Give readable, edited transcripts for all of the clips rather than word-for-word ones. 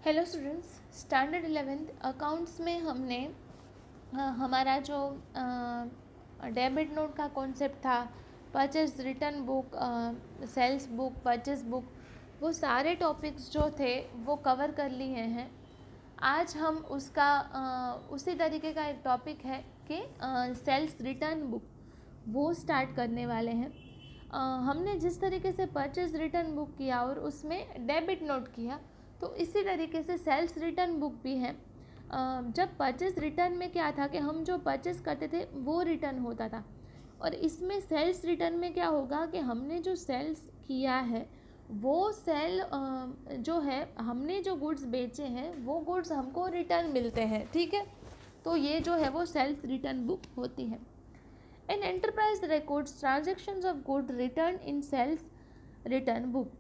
Hello students, standard 11th accounts में हमने हमारा जो डेबिट नोट का कॉन्सेप्ट था, purchase return book, sales book, purchase book, वो सारे टॉपिक्स जो थे वो कवर कर लिए हैं। आज हम उसका उसी तरीके का एक टॉपिक है कि सेल्स रिटर्न बुक वो स्टार्ट करने वाले हैं। हमने जिस तरीके से परचेज रिटर्न बुक किया और उसमें डेबिट नोट किया, तो इसी तरीके से सेल्स रिटर्न बुक भी है। जब परचेज रिटर्न में क्या था कि हम जो परचेज करते थे वो रिटर्न होता था, और इसमें सेल्स रिटर्न में क्या होगा कि हमने जो सेल्स किया है वो सेल जो है, हमने जो गुड्स बेचे हैं वो गुड्स हमको रिटर्न मिलते हैं। ठीक है, तो ये जो है वो सेल्स रिटर्न बुक होती है। An enterprise records transactions of goods returned in sales return book.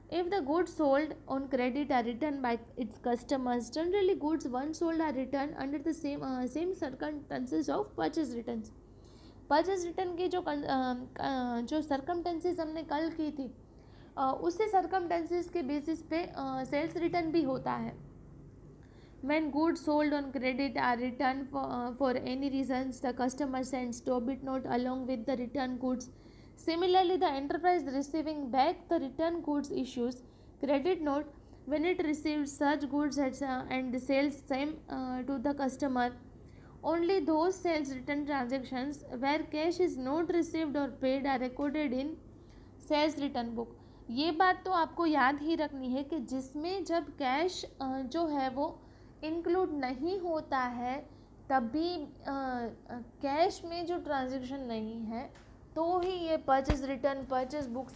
If the goods sold on credit are returned by its customers, generally goods once sold are returned under the same circumstances of purchase returns. Purchase return की जो circumstances हमने कल की थी, उसी circumstances के basis पे sales return भी होता है। When goods sold on credit are returned for any reasons, the customer sends debit note along with the returned goods. Similarly, the enterprise receiving back the returned goods issues credit note when it receives such goods and sells same to the customer. Only those sales return transactions where cash is not received or paid are recorded in sales return book. ये बात तो आपको याद ही रखनी है कि जिसमें जब कैश जो है वो इंक्लूड नहीं होता है, तभी कैश में जो ट्रांजैक्शन नहीं है तो ही ये purchase return, purchase book,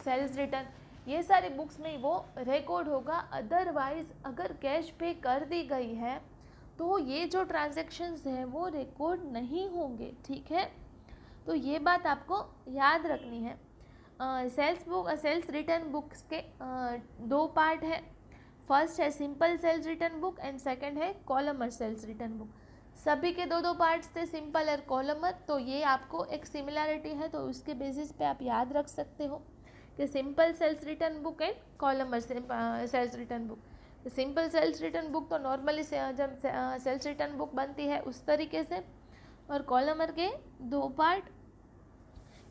sales return, ये सारी बुक्स में वो रिकॉर्ड होगा। अदरवाइज अगर कैश पे कर दी गई है तो ये जो ट्रांजैक्शंस हैं वो रिकॉर्ड नहीं होंगे। ठीक है, तो ये बात आपको याद रखनी है। सेल्स रिटर्न बुक्स के दो पार्ट है। फर्स्ट है simple sales return book and second है कॉलमर सेल्स रिटर्न बुक। सभी के दो पार्ट्स थे, सिंपल और कॉलमर, तो ये आपको एक सिमिलरिटी है, तो उसके बेसिस पे आप याद रख सकते हो कि simple sales return book and columnar sales return book. Simple sales return book तो नॉर्मली जब सेल्स रिटर्न बुक बनती है उस तरीके से, और कॉलमर के दो part.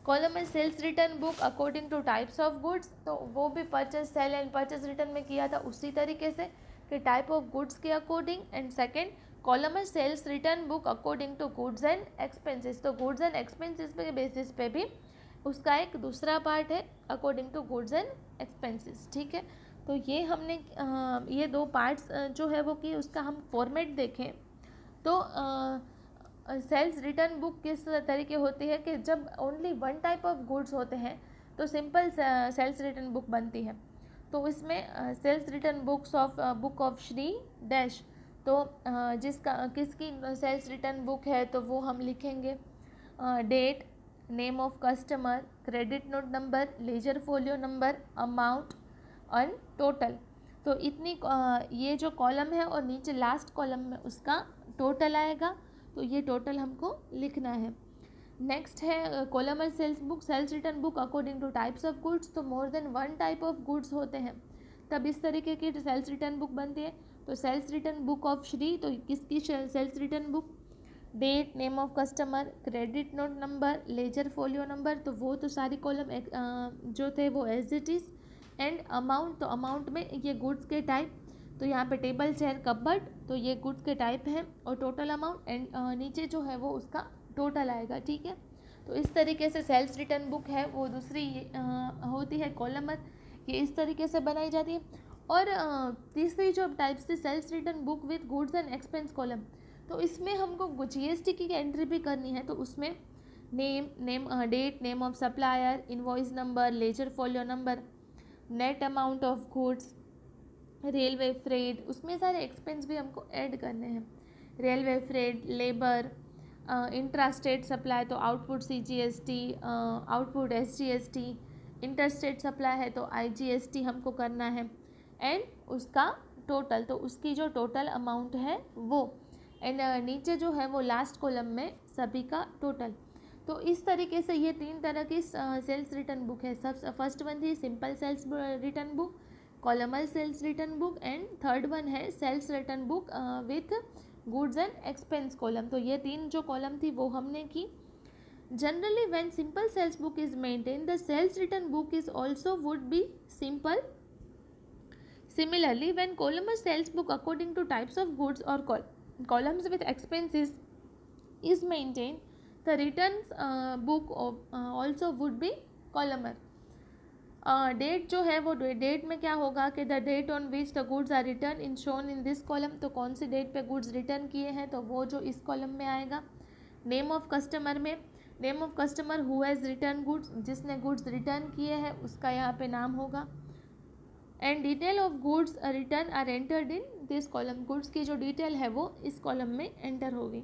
Columnar sales return book according to types of goods, तो वो भी purchase sale and purchase return में किया था उसी तरीके से कि टाइप ऑफ गुड्स के according. And second columnar sales return book according to goods and expenses, तो गुड्स एंड एक्सपेंसेस के बेसिस पे भी उसका एक दूसरा पार्ट है according to goods and expenses. ठीक है, तो ये हमने ये दो पार्ट्स जो है वो कि उसका हम फॉर्मेट देखें तो सेल्स रिटर्न बुक किस तरीके होती है कि जब only one type of goods होते हैं तो सिंपल सेल्स रिटर्न बुक बनती है। तो इसमें sales return book of Shri dash, तो जिसका किसकी सेल्स रिटर्न बुक है तो वो हम लिखेंगे date, name of customer, credit note number, ledger folio number, amount और टोटल। तो इतनी ये जो कॉलम है और नीचे लास्ट कॉलम में उसका टोटल आएगा, तो ये टोटल हमको लिखना है। नेक्स्ट है columnar sales book sales return book according to types of goods, तो more than one type of goods होते हैं तब इस तरीके की सेल्स रिटर्न बुक बनती है। तो sales return book of Shri, तो किसकी sales return book, date, name of customer, credit note number, ledger folio number, तो वो तो सारी कॉलम जो थे वो as it is. And amount, तो अमाउंट में ये गुड्स के टाइप, तो यहाँ पे टेबल, चेयर, कपबर्ड, तो ये गुड्स के टाइप हैं, और टोटल अमाउंट एंड नीचे जो है वो उसका टोटल आएगा। ठीक है, तो इस तरीके से सेल्स रिटर्न बुक है वो दूसरी होती है कॉलमर, ये इस तरीके से बनाई जाती है। और तीसरी जो टाइप से sales return book with goods and expense column, तो इसमें हमको जीएसटी की एंट्री भी करनी है, तो उसमें date, name of supplier, invoice number, ledger folio number, net amount of goods, railway freight, उसमें सारे एक्सपेंस भी हमको ऐड करने हैं। Railway freight, labour, intra state supply तो output CGST, output SGST, inter state supply है तो IGST हमको करना है, एंड उसका टोटल, तो उसकी जो टोटल अमाउंट है वो, एंड नीचे जो है वो लास्ट कॉलम में सभी का टोटल। तो इस तरीके से ये तीन तरह की सेल्स रिटर्न बुक है। सब फर्स्ट वन थी simple sales return book, columnar sales return book, and third one है sales return book with goods and expense column. तो ये 3 जो कॉलम थी वो हमने की। Generally when simple sales book is maintain, the sales return book is also would be simple. Similarly, when columnar sales book according to types of goods or columns with expenses is maintained, the returns book also would be columnar. Date जो है वो date में क्या होगा कि the date on which the goods are return in shown in this column. तो कौन सी डेट पे गुड्स रिटर्न किए हैं तो वो जो इस कॉलम में आएगा। नेम ऑफ कस्टमर में name of customer who has return goods, जिसने गुड्स रिटर्न किए हैं उसका यहाँ पे नाम होगा। And detail of goods return are entered in this column. Goods की जो डिटेल है वो इस कॉलम में एंटर होगी।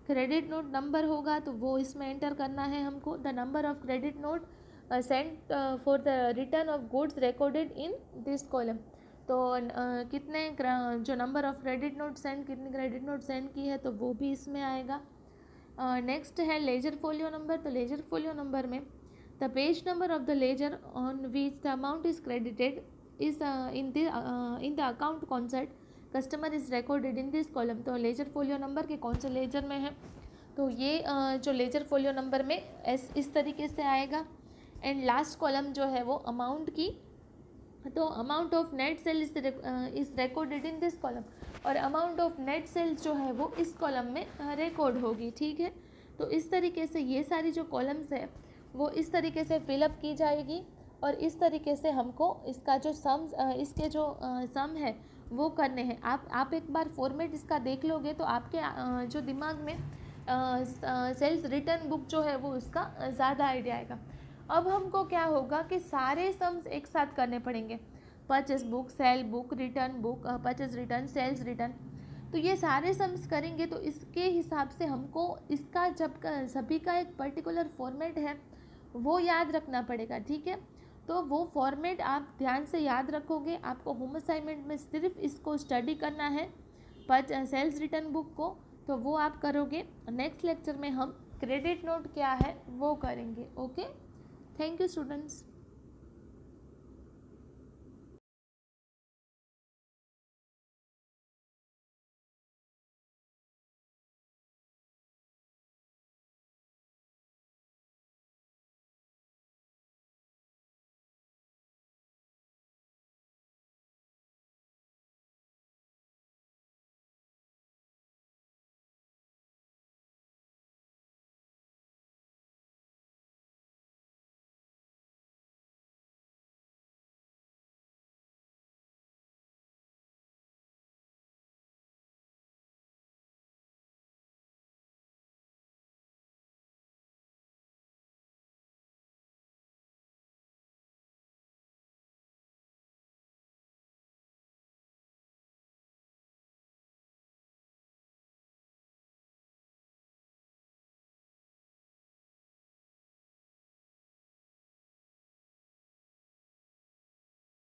क्रेडिट नोट नंबर होगा तो वो इसमें एंटर करना है हमको। The number of credit note sent for the return of goods recorded in this column. तो कितने जो number of credit note send, कितनी क्रेडिट नोट सेंड की है तो वो भी इसमें आएगा। नेक्स्ट है लेजर फोलियो नंबर। तो लेजर फोलियो नंबर में the page number of the ledger on which the amount is credited is in the account concept customer is recorded in this column. तो लेजर फोलियो नंबर के कौन से laser में है तो ये जो लेजर फोलियो नंबर में इस तरीके से आएगा। एंड लास्ट कॉलम जो है वो अमाउंट की, तो amount of net cell is recorded in this column, और अमाउंट ऑफ नेट सेल्स जो है वो इस कॉलम में रिकॉर्ड होगी। ठीक है, तो इस तरीके से ये सारी जो कॉलम्स है वो इस तरीके से फिलअप की जाएगी, और इस तरीके से हमको इसका जो इसके जो सम है वो करने हैं। आप एक बार फॉर्मेट इसका देख लोगे तो आपके जो दिमाग में सेल्स रिटर्न बुक जो है वो उसका ज़्यादा आइडिया आएगा। अब हमको क्या होगा कि सारे सम्स एक साथ करने पड़ेंगे। Purchase book, sale book, return book, purchase return, sales return. तो ये सारे सम्स करेंगे तो इसके हिसाब से हमको इसका जब सभी का एक पर्टिकुलर फॉर्मेट है वो याद रखना पड़ेगा। ठीक है, तो वो फॉर्मेट आप ध्यान से याद रखोगे। आपको होम असाइनमेंट में सिर्फ इसको स्टडी करना है सेल्स रिटर्न बुक को, तो वो आप करोगे। नेक्स्ट लेक्चर में हम क्रेडिट नोट क्या है वो करेंगे। Okay, thank you students.